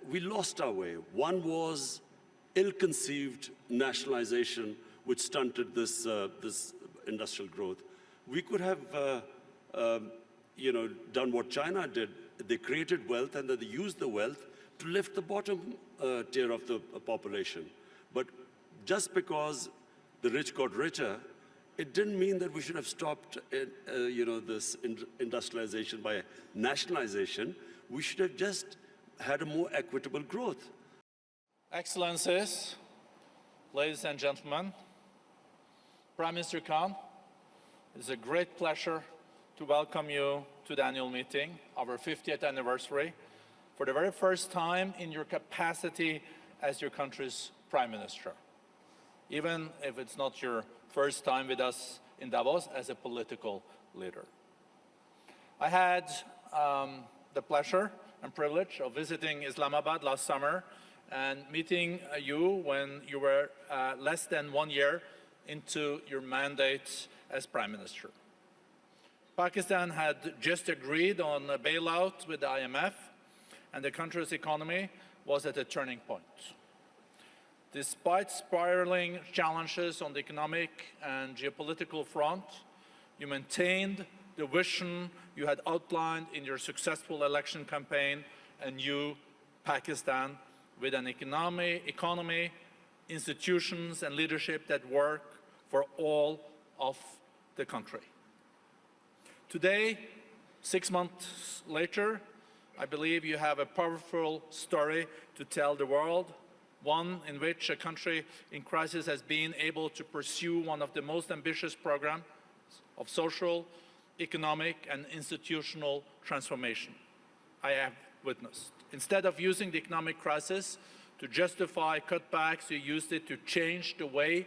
We lost our way. One was ill-conceived nationalization, which stunted this industrial growth. We could have, done what China did. They created wealth, and then they used the wealth to lift the bottom tier of the population. But just because the rich got richer, it didn't mean that we should have stopped, this industrialization by nationalization. We should have just had a more equitable growth. Excellencies, ladies and gentlemen, Prime Minister Khan, it's a great pleasure to welcome you to the annual meeting, our 50th anniversary, for the very first time in your capacity as your country's Prime Minister, even if it's not your first time with us in Davos as a political leader. I had the pleasure and privilege of visiting Islamabad last summer and meeting you when you were less than 1 year into your mandate as Prime Minister. Pakistan had just agreed on a bailout with the IMF, and the country's economy was at a turning point. Despite spiraling challenges on the economic and geopolitical front, you maintained the vision you had outlined in your successful election campaign, a new Pakistan with an economy, institutions, and leadership that work for all of the country. Today, 6 months later, I believe you have a powerful story to tell the world, one in which a country in crisis has been able to pursue one of the most ambitious programs of social, economic, and institutional transformation I have witnessed. Instead of using the economic crisis to justify cutbacks, you used it to change the way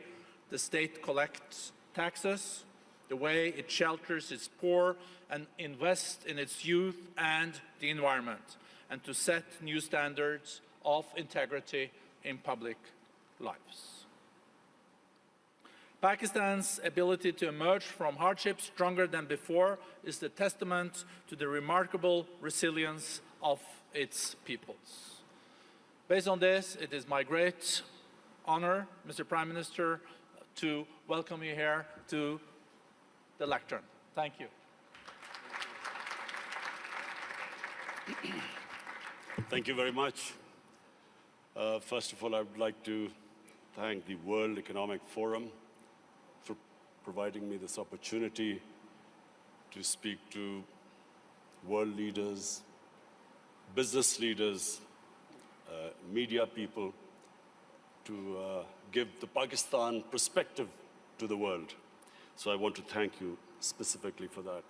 the state collects taxes, the way it shelters its poor and invests in its youth and the environment, and to set new standards of integrity in public lives. Pakistan's ability to emerge from hardships stronger than before is the testament to the remarkable resilience of its peoples. Based on this, it is my great honor, Mr. Prime Minister, to welcome you here to the lectern. Thank you. Thank you very much. First of all, I would like to thank the World Economic Forum for providing me this opportunity to speak to world leaders, business leaders, media people, to give the Pakistan perspective to the world. So I want to thank you specifically for that.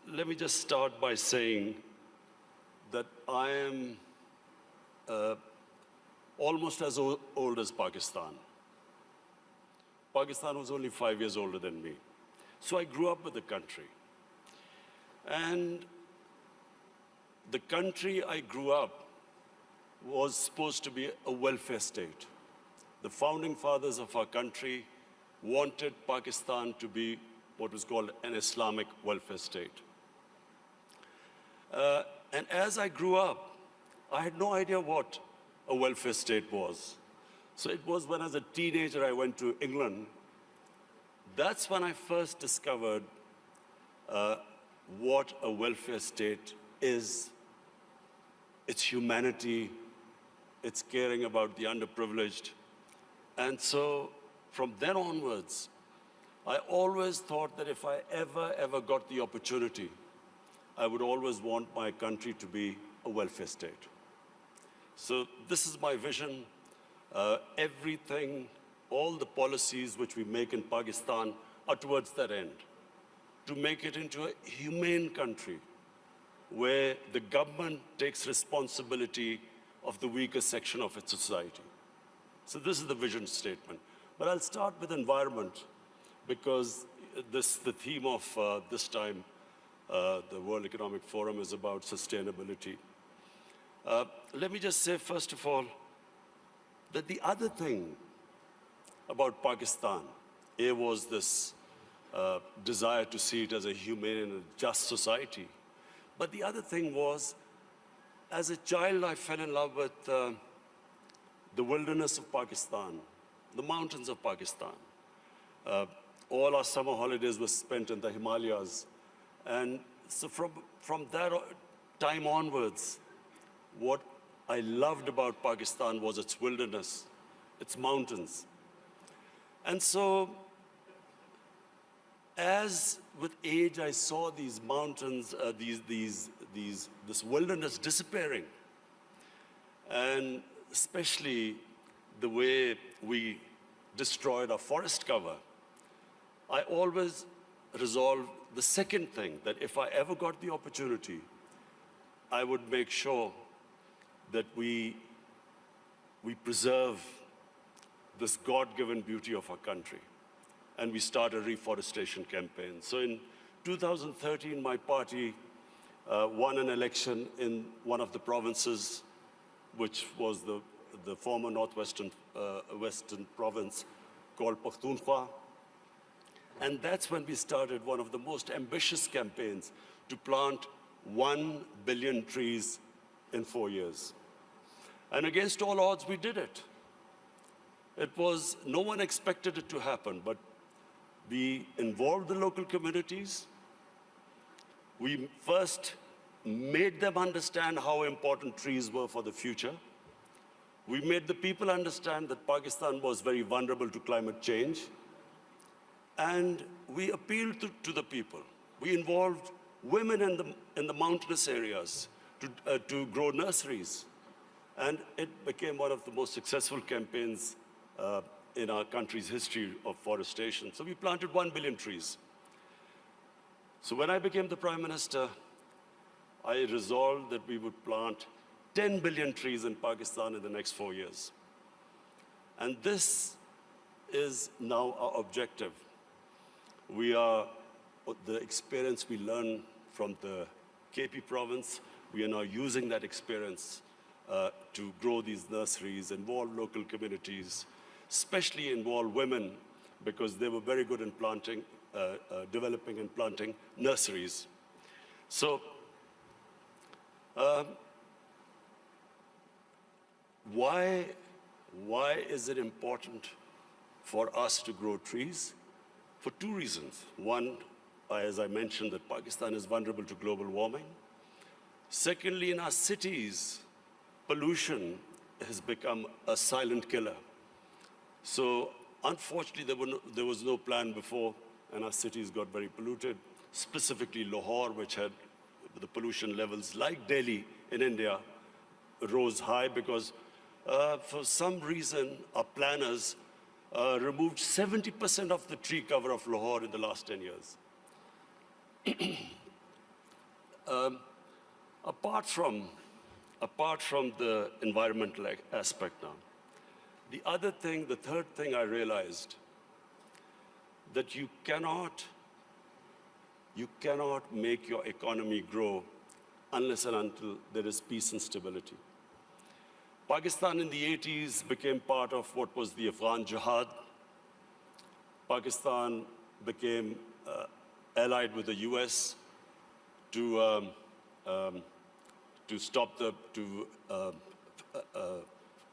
Let me just start by saying that I am almost as old as Pakistan. Pakistan was only 5 years older than me. So I grew up with the country. And the country I grew up was supposed to be a welfare state. The founding fathers of our country wanted Pakistan to be what was called an Islamic welfare state. And as I grew up, I had no idea what a welfare state was. So it was when as a teenager I went to England. That's when I first discovered what a welfare state is. It's humanity, it's caring about the underprivileged. And so from then onwards, I always thought that if I ever got the opportunity, I would always want my country to be a welfare state. So this is my vision. Everything, all the policies which we make in Pakistan are towards that end, to make it into a humane country where the government takes responsibility of the weaker section of its society. So this is the vision statement. But I'll start with environment, because the theme of this time, the World Economic Forum, is about sustainability. Let me just say, first of all, that the other thing about Pakistan, was this desire to see it as a humane and a just society. But the other thing was as a child, I fell in love with the wilderness of Pakistan, the mountains of Pakistan. All our summer holidays were spent in the Himalayas. And so from that time onwards, what I loved about Pakistan was its wilderness, its mountains. And so, as with age, I saw these mountains, this wilderness disappearing. And especially the way we destroyed our forest cover. I always resolved the second thing, that if I ever got the opportunity, I would make sure that we preserve this God-given beauty of our country. And we start a reforestation campaign. So in 2013, my party won an election in one of the provinces, which was the former northwestern western province called Pakhtunkhwa. And that's when we started one of the most ambitious campaigns to plant 1 billion trees in 4 years. And against all odds, we did it. No one expected it to happen, but we involved the local communities. We first made them understand how important trees were for the future. We made the people understand that Pakistan was very vulnerable to climate change. And we appealed to the people. We involved women in the mountainous areas to grow nurseries. And it became one of the most successful campaigns in our country's history of forestation. So we planted 1 billion trees. So when I became the Prime Minister, I resolved that we would plant 10 billion trees in Pakistan in the next 4 years. And this is now our objective. The experience we learned from the KP province, we are now using that experience to grow these nurseries, involve local communities, especially involve women, because they were very good in planting, developing and planting nurseries. So, why is it important for us to grow trees? For 2 reasons. One, as I mentioned, that Pakistan is vulnerable to global warming. Secondly, in our cities, pollution has become a silent killer. So unfortunately, there was no plan before, and our cities got very polluted, specifically Lahore, which had the pollution levels like Delhi in India, rose high because for some reason, our planners removed 70% of the tree cover of Lahore in the last 10 years. Apart from the environmental aspect now, the third thing I realized, that you cannot make your economy grow unless and until there is peace and stability. Pakistan in the 80s became part of what was the Afghan Jihad. Pakistan became allied with the US to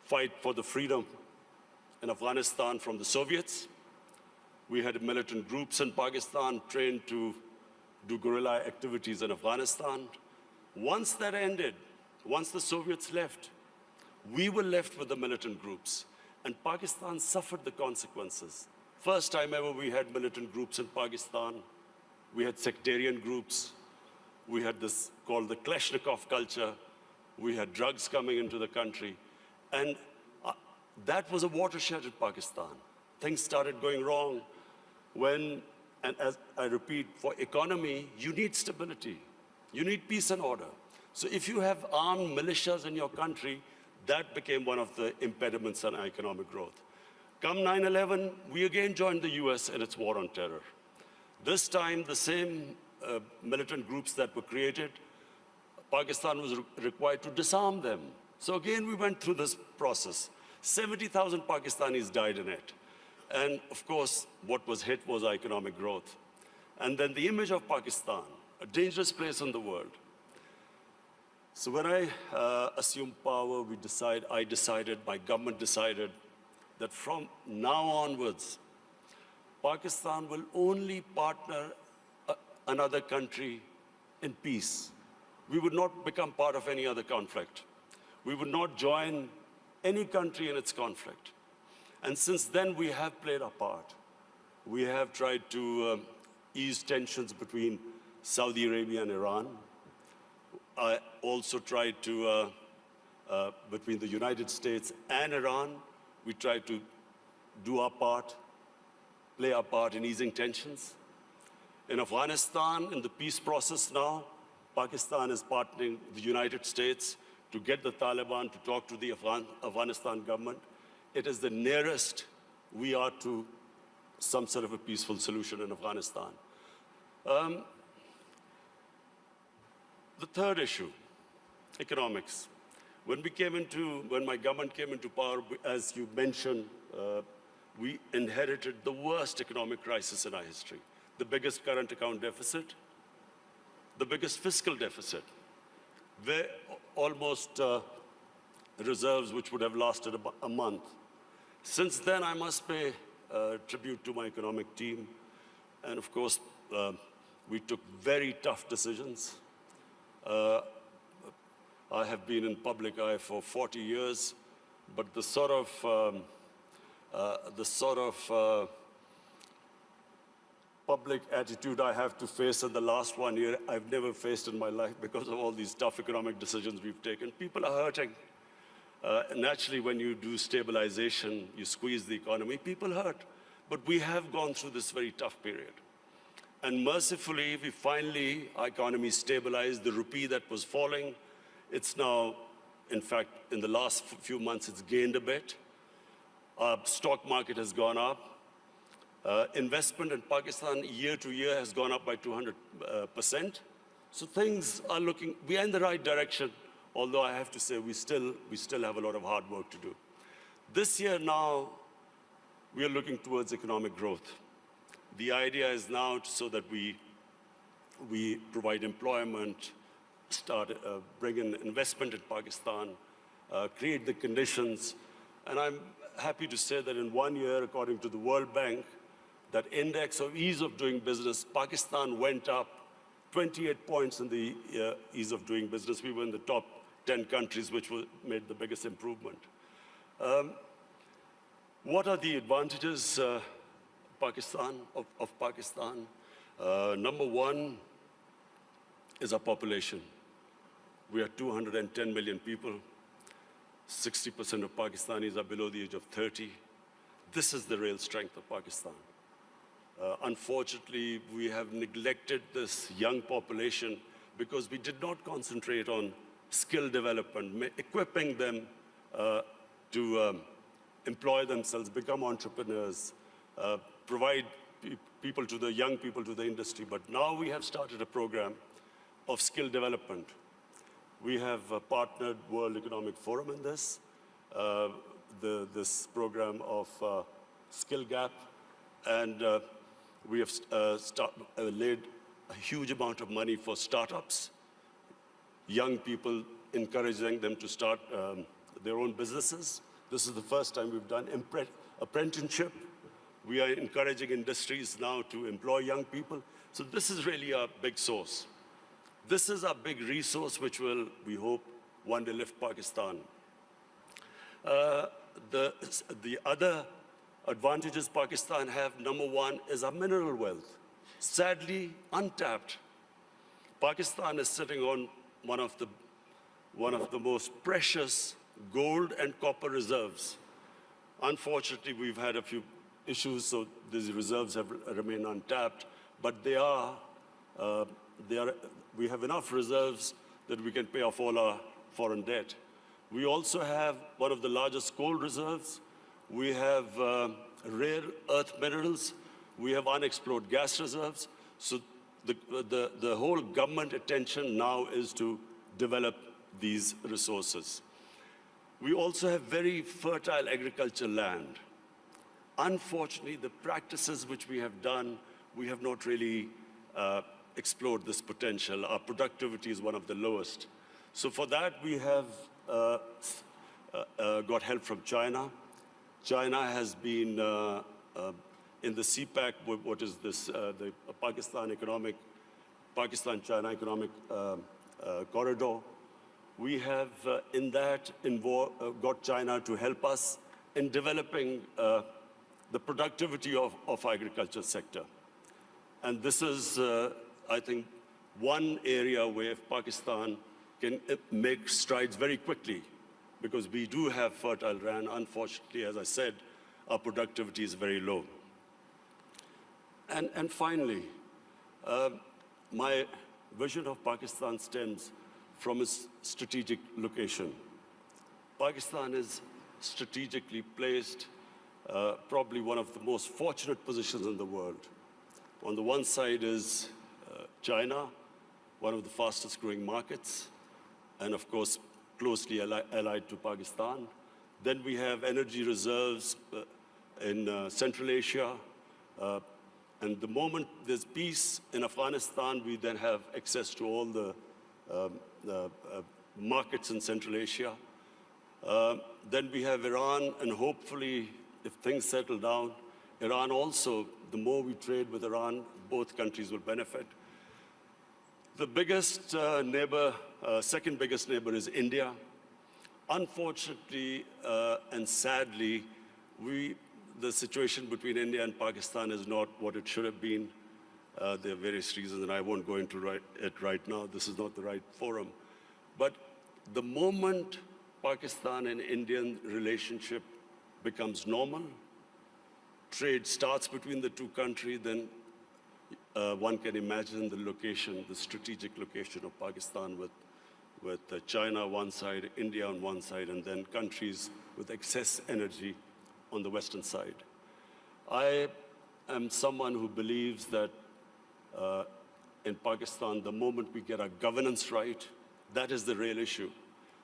fight for the freedom in Afghanistan from the Soviets. We had militant groups in Pakistan trained to do guerrilla activities in Afghanistan. Once that ended, once the Soviets left, we were left with the militant groups, and Pakistan suffered the consequences. First time ever we had militant groups in Pakistan. We had sectarian groups. We had this called the Kalashnikov culture. We had drugs coming into the country. And that was a watershed in Pakistan. Things started going wrong and as I repeat, for economy, you need stability. You need peace and order. So if you have armed militias in your country, that became one of the impediments on economic growth. Come 9/11, we again joined the US in its war on terror. This time, the same militant groups that were created, Pakistan was required to disarm them. So again, we went through this process. 70,000 Pakistanis died in it. And of course, what was hit was economic growth. And then the image of Pakistan, a dangerous place in the world. So when I assumed power, I decided, my government decided that from now onwards, Pakistan will only partner another country in peace. We would not become part of any other conflict. We would not join any country in its conflict. And since then, we have played our part. We have tried to ease tensions between Saudi Arabia and Iran. I also tried to, between the United States and Iran, we tried to do our part, play our part in easing tensions. In Afghanistan, in the peace process now, Pakistan is partnering with the United States to get the Taliban to talk to the Afghanistan government. It is the nearest we are to some sort of a peaceful solution in Afghanistan. The third issue, economics. When my government came into power, as you mentioned, we inherited the worst economic crisis in our history. The biggest current account deficit, the biggest fiscal deficit, where almost reserves which would have lasted a month. Since then, I must pay tribute to my economic team. And of course, we took very tough decisions. I have been in public eye for 40 years, but the sort of public attitude I have to face in the last 1 year, I've never faced in my life because of all these tough economic decisions we've taken. People are hurting. Naturally, when you do stabilization, you squeeze the economy, people hurt. But we have gone through this very tough period. And mercifully, our economy stabilized. The rupee that was falling, it's now, in fact, in the last few months, it's gained a bit. Our stock market has gone up. Investment in Pakistan year to year has gone up by 200%. So things are we are in the right direction, although I have to say we still have a lot of hard work to do. This year now, we are looking towards economic growth. The idea is now so that we provide employment, bring in investment in Pakistan, create the conditions. And I'm happy to say that in 1 year, according to the World Bank, that index of ease of doing business, Pakistan went up 28 points in the ease of doing business. We were in the top 10 countries which made the biggest improvement. What are the advantages of Pakistan? Number one is our population. We are 210 million people. 60% of Pakistanis are below the age of 30. This is the real strength of Pakistan. Unfortunately, we have neglected this young population because we did not concentrate on skill development, equipping them to employ themselves, become entrepreneurs, provide young people to the industry. But now we have started a program of skill development. We have partnered World Economic Forum in this, this program of Skill Gap, and we have laid a huge amount of money for startups, young people, encouraging them to start their own businesses. This is the first time we've done apprenticeship. We are encouraging industries now to employ young people. So this is really a big source. This is a big resource which will, we hope, one day lift Pakistan. The other advantages Pakistan have, number one, is our mineral wealth. Sadly, untapped. Pakistan is sitting on one of the most precious gold and copper reserves. Unfortunately, we've had a few issues, so these reserves have remained untapped, but we have enough reserves that we can pay off all our foreign debt. We also have one of the largest gold reserves. We have rare earth minerals. We have unexplored gas reserves. So the whole government attention now is to develop these resources. We also have very fertile agricultural land. Unfortunately, the practices which we have done, we have not really explored this potential. Our productivity is one of the lowest. So for that, we have got help from China. China has been in the CPEC, what is this, the Pakistan-China economic corridor. We have in that got China to help us in developing the productivity of agriculture sector. And this is, I think, one area where Pakistan can make strides very quickly, because we do have fertile land. Unfortunately, as I said, our productivity is very low. And finally, my vision of Pakistan stems from its strategic location. Pakistan is strategically placed, probably one of the most fortunate positions in the world. On the one side is China, one of the fastest growing markets, and of course, closely allied to Pakistan. Then we have energy reserves in Central Asia. And the moment there's peace in Afghanistan, we then have access to all the markets in Central Asia. Then we have Iran, and hopefully, if things settle down, Iran also, the more we trade with Iran, both countries will benefit. The biggest neighbor, second biggest neighbor is India. Unfortunately and sadly, the situation between India and Pakistan is not what it should have been. There are various reasons, and I won't go into it right now. This is not the right forum. But the moment Pakistan and Indian relationship becomes normal, trade starts between the two countries, then one can imagine the location, the strategic location of Pakistan with China on one side, India on one side, and then countries with excess energy on the western side. I am someone who believes that in Pakistan, the moment we get our governance right, that is the real issue.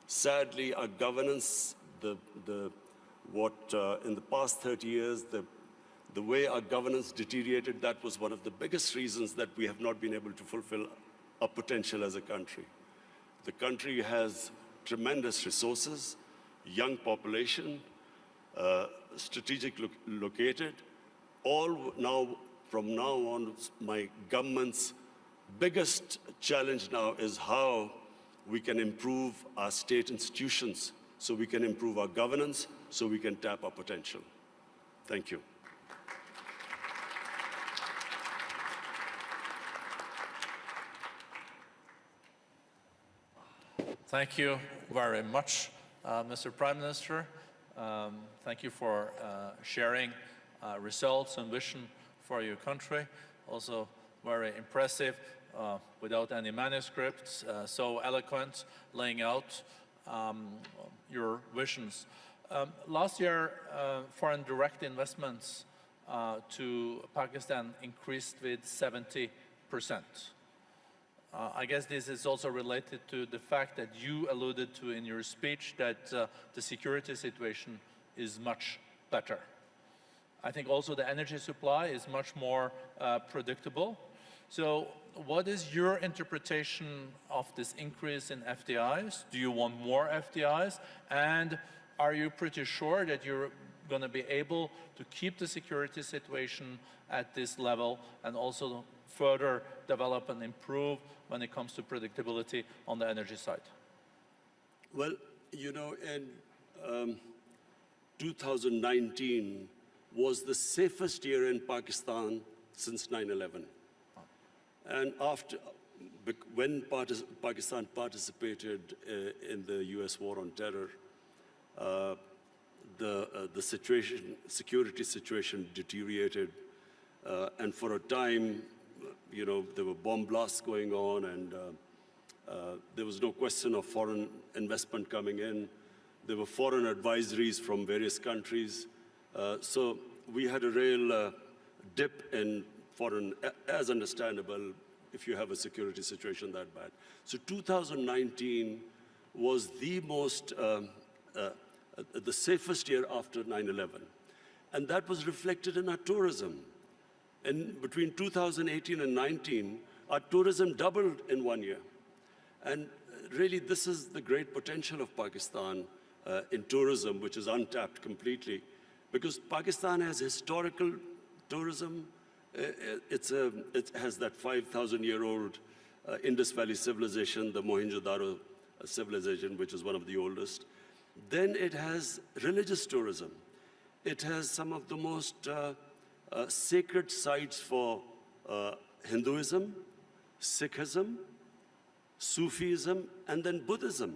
Sadly, our governance, in the past 30 years, the way our governance deteriorated, that was one of the biggest reasons that we have not been able to fulfill our potential as a country. The country has tremendous resources, young population, strategic located. From now on, my government's biggest challenge now is how we can improve our state institutions, so we can improve our governance, so we can tap our potential. Thank you. Thank you very much, Mr. Prime Minister. Thank you for sharing results and vision for your country. Also very impressive, without any manuscripts, so eloquent, laying out your visions. Last year, foreign direct investments to Pakistan increased with 70%. I guess this is also related to the fact that you alluded to in your speech that the security situation is much better. I think also the energy supply is much more predictable. So what is your interpretation of this increase in FDIs? Do you want more FDIs? And are you pretty sure that you're going to be able to keep the security situation at this level and also further develop and improve when it comes to predictability on the energy side? Well, you know, in 2019 was the safest year in Pakistan since 9/11. And when Pakistan participated in the US war on terror, the security situation deteriorated. And for a time, you know, there were bomb blasts going on, and there was no question of foreign investment coming in. There were foreign advisories from various countries. So we had a real dip in foreign, as understandable if you have a security situation that bad. So 2019 was the most, the safest year after 9/11. And that was reflected in our tourism. And between 2018 and 19, our tourism doubled in 1 year. And really, this is the great potential of Pakistan in tourism, which is untapped completely. Because Pakistan has historical tourism. It has that 5,000-year-old Indus Valley civilization, the Mohenjo-daro civilization, which is one of the oldest. Then it has religious tourism. It has some of the most sacred sites for Hinduism, Sikhism, Sufism, and then Buddhism.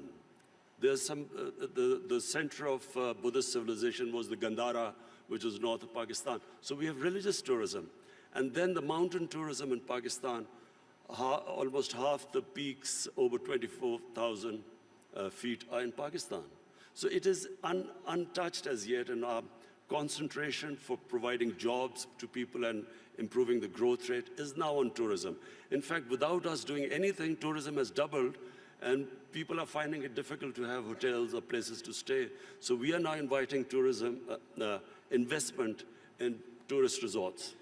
There's some, the center of Buddhist civilization was the Gandhara, which is north of Pakistan. So we have religious tourism. And then the mountain tourism in Pakistan, almost half the peaks, over 24,000 feet, are in Pakistan. So it is untouched as yet, and our concentration for providing jobs to people and improving the growth rate is now on tourism. In fact, without us doing anything, tourism has doubled, and people are finding it difficult to have hotels or places to stay. So we are now inviting tourism investment in tourist resorts.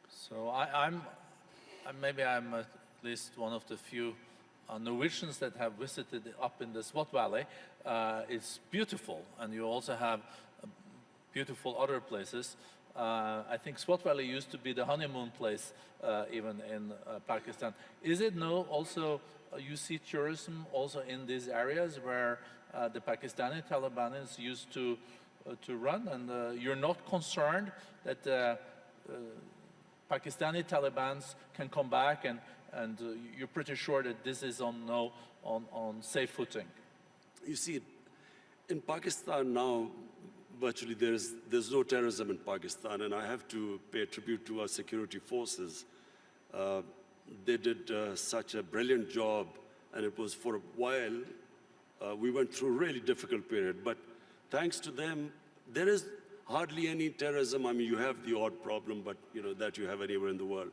So maybe I'm at least one of the few Norwegians that have visited up in the Swat Valley. It's beautiful, and you also have beautiful other places. I think Swat Valley used to be the honeymoon place, even in Pakistan. Is it now also, you see tourism also in these areas where the Pakistani Taliban used to run, and you're not concerned that Pakistani Talibans can come back, and you're pretty sure that this is on safe footing? You see, in Pakistan now, virtually there's no terrorism in Pakistan, and I have to pay tribute to our security forces. They did such a brilliant job, and it was for a while, we went through a really difficult period, but thanks to them, there is hardly any terrorism. I mean, you have the odd problem, but that you have anywhere in the world.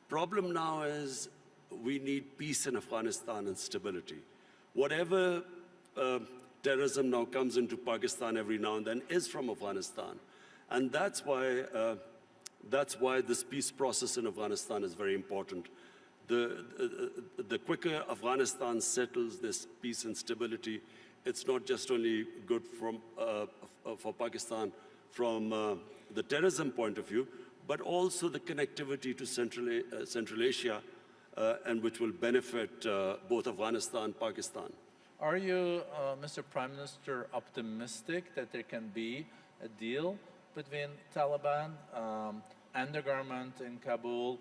Problem now is we need peace in Afghanistan and stability. Whatever terrorism now comes into Pakistan every now and then is from Afghanistan. And that's why this peace process in Afghanistan is very important. The quicker Afghanistan settles this peace and stability, it's not just only good for Pakistan from the terrorism point of view, but also the connectivity to Central Asia, and which will benefit both Afghanistan and Pakistan. Are you, Mr. Prime Minister, optimistic that there can be a deal between Taliban and the government in Kabul?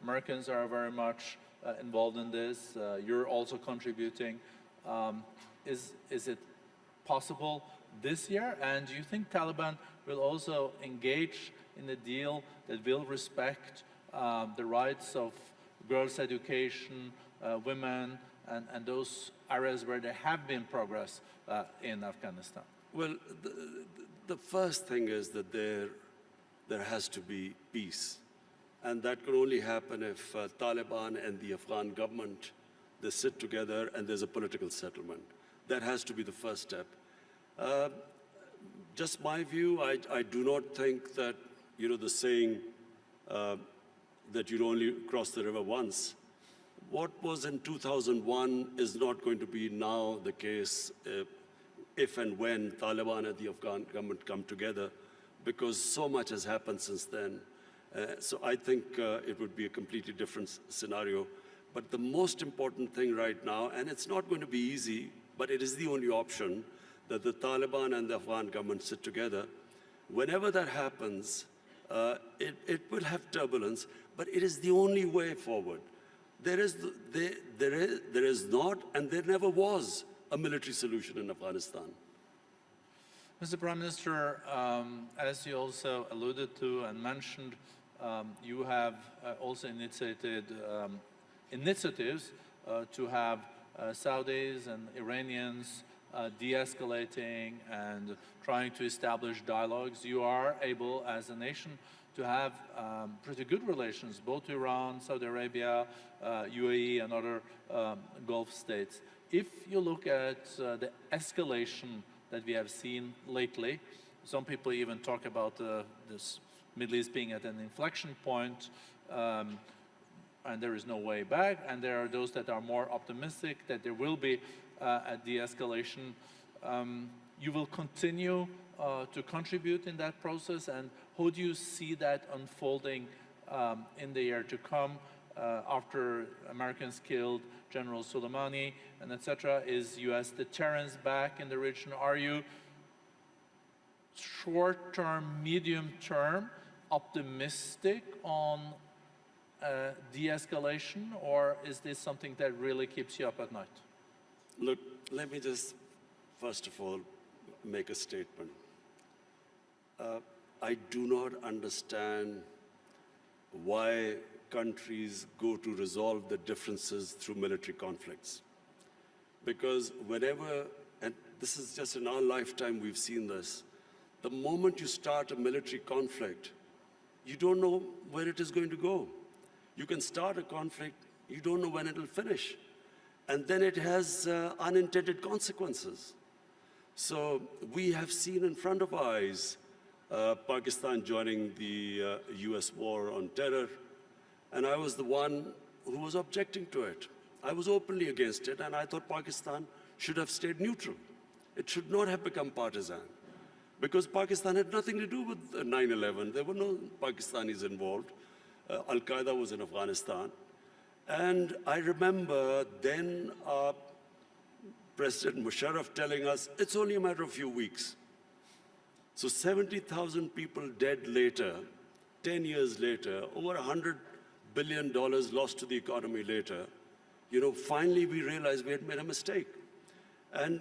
Americans are very much involved in this. You're also contributing. Is it possible this year? And do you think Taliban will also engage in a deal that will respect the rights of girls' education, women, and those areas where there have been progress in Afghanistan? Well, the first thing is that there has to be peace. And that can only happen if Taliban and the Afghan government, they sit together and there's a political settlement. That has to be the first step. Just my view, I do not think that, the saying that you only cross the river once. What was in 2001 is not going to be now the case if and when Taliban and the Afghan government come together, because so much has happened since then. So I think it would be a completely different scenario. But the most important thing right now, and it's not going to be easy, but it is the only option, that the Taliban and the Afghan government sit together. Whenever that happens, it will have turbulence, but it is the only way forward. There is not, and there never was, a military solution in Afghanistan. Mr. Prime Minister, as you also alluded to and mentioned, you have also initiated initiatives to have Saudis and Iranians de-escalating and trying to establish dialogues. You are able, as a nation, to have pretty good relations, both Iran, Saudi Arabia, UAE, and other Gulf states. If you look at the escalation that we have seen lately, some people even talk about this Middle East being at an inflection point. and there is no way back, and there are those that are more optimistic that there will be a de-escalation. You will continue to contribute in that process, and how do you see that unfolding in the year to come after Americans killed General Soleimani and etc.? Is U.S. deterrence back in the region? Are you short-term, medium-term optimistic on de-escalation, or is this something that really keeps you up at night? Look, let me just, first of all, make a statement. I do not understand why countries go to resolve their differences through military conflicts. Because whenever, and this is just in our lifetime we've seen this, the moment you start a military conflict, you don't know where it is going to go. You can start a conflict, you don't know when it will finish. And then it has unintended consequences. So we have seen in front of our eyes Pakistan joining the US war on terror, and I was the one who was objecting to it. I was openly against it, and I thought Pakistan should have stayed neutral. It should not have become partisan, because Pakistan had nothing to do with 9/11. There were no Pakistanis involved. Al-Qaeda was in Afghanistan. And I remember then President Musharraf telling us, it's only a matter of a few weeks. So 70,000 people dead later, 10 years later, over $100 billion lost to the economy later, finally we realized we had made a mistake. And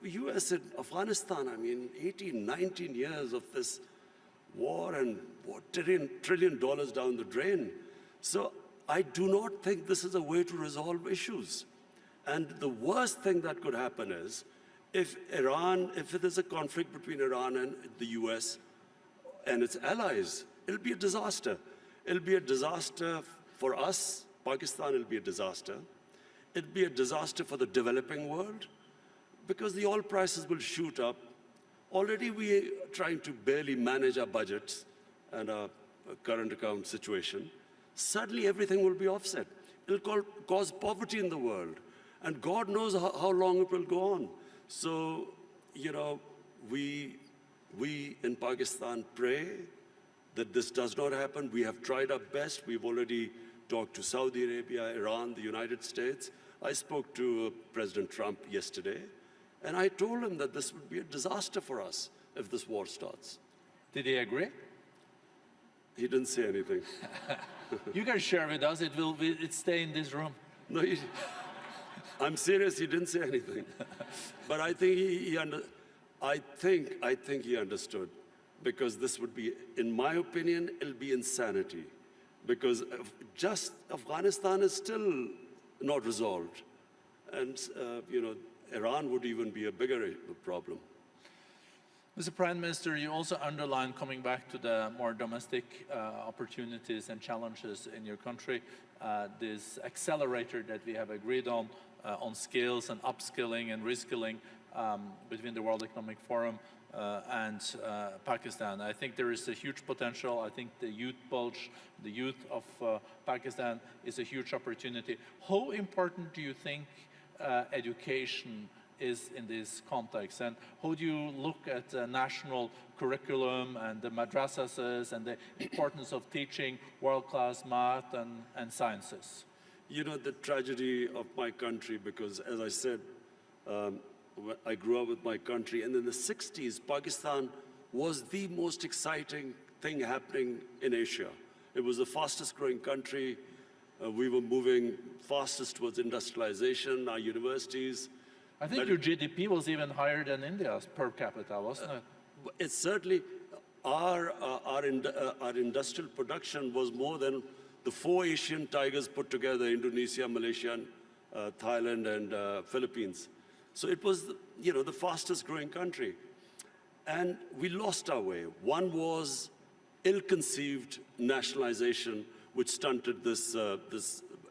the US in Afghanistan, 18, 19 years of this war and $1 trillion down the drain. So I do not think this is a way to resolve issues. And the worst thing that could happen is if there's a conflict between Iran and the US and its allies, it'll be a disaster. It'll be a disaster for us, Pakistan, it'll be a disaster. It'll be a disaster for the developing world because the oil prices will shoot up. Already we are trying to barely manage our budgets and our current account situation. Suddenly everything will be offset. It'll cause poverty in the world. And God knows how long it will go on. So, we in Pakistan pray that this does not happen. We have tried our best. We've already talked to Saudi Arabia, Iran, the United States. I spoke to President Trump yesterday, and I told him that this would be a disaster for us if this war starts. Did he agree? He didn't say anything. You can share with us. It stay in this room. No, I'm serious. He didn't say anything. But I think I think he understood, because this would be, in my opinion, it'll be insanity, because just Afghanistan is still not resolved, and Iran would even be a bigger problem. Mr. Prime Minister, you also underlined, coming back to the more domestic opportunities and challenges in your country, this accelerator that we have agreed on skills and upskilling and reskilling between the World Economic Forum and Pakistan. I think there is a huge potential. I think the youth bulge, the youth of Pakistan is a huge opportunity. How important do you think education is in this context, and how do you look at the national curriculum and the madrasas and the importance of teaching world-class math and sciences? The tragedy of my country, because as I said, I grew up with my country, and in the 60s, Pakistan was the most exciting thing happening in Asia. It was the fastest growing country. We were moving fastest towards industrialization, our universities. I think your GDP was even higher than India's per capita, wasn't it? It's certainly, our industrial production was more than the 4 Asian tigers put together: Indonesia, Malaysia, Thailand, and Philippines. So it was, the fastest growing country. And we lost our way. One was ill-conceived nationalization, which stunted this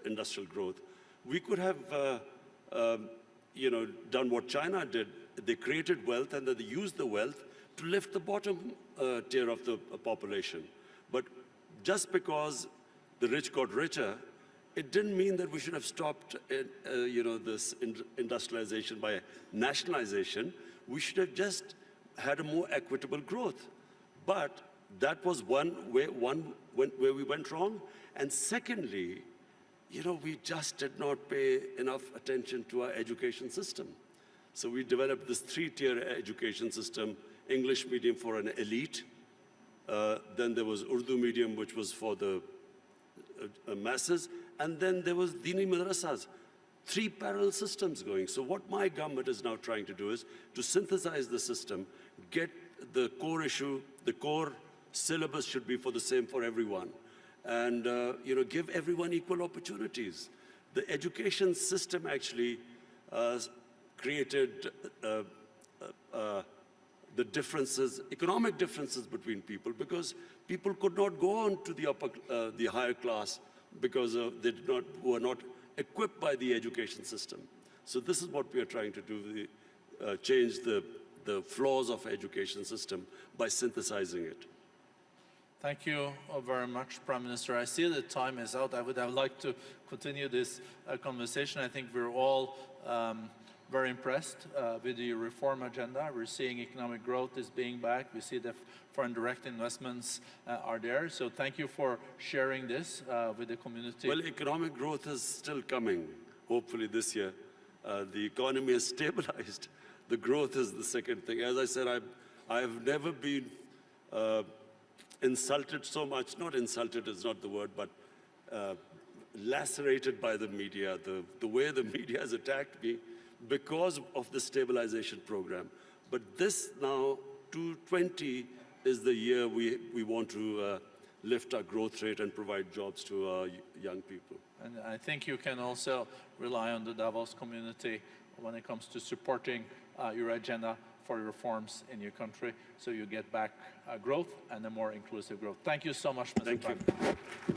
industrial growth. We could have done what China did. They created wealth, and then they used the wealth to lift the bottom tier of the population. But just because the rich got richer, it didn't mean that we should have stopped, this industrialization by nationalization. We should have just had a more equitable growth. But that was one where we went wrong. And secondly, we just did not pay enough attention to our education system. So we developed this 3-tier education system, English medium for an elite. Then there was Urdu medium, which was for the masses. And then there was Dini madrasas, 3 parallel systems going. So what my government is now trying to do is to synthesize the system, get the core issue, the core syllabus should be for the same for everyone. And give everyone equal opportunities. The education system actually created the differences, economic differences between people, because people could not go on to the higher class because they were not equipped by the education system. So this is what we are trying to do: change the flaws of education system by synthesizing it. Thank you very much, Prime Minister. I see the time is out. I would have liked to continue this conversation. I think we're all very impressed with the reform agenda. We're seeing economic growth is being back. We see that foreign direct investments are there. So thank you for sharing this with the community. Well, economic growth is still coming, hopefully this year. The economy is stabilized. The growth is the second thing. As I said, I've never been insulted so much. Not insulted is not the word, but lacerated by the media, the way the media has attacked me because of the stabilization program. But this now, 2020, is the year we want to lift our growth rate and provide jobs to our young people. And I think you can also rely on the Davos community when it comes to supporting your agenda for reforms in your country, so you get back growth and a more inclusive growth. Thank you so much, Mr. Prime. Thank you.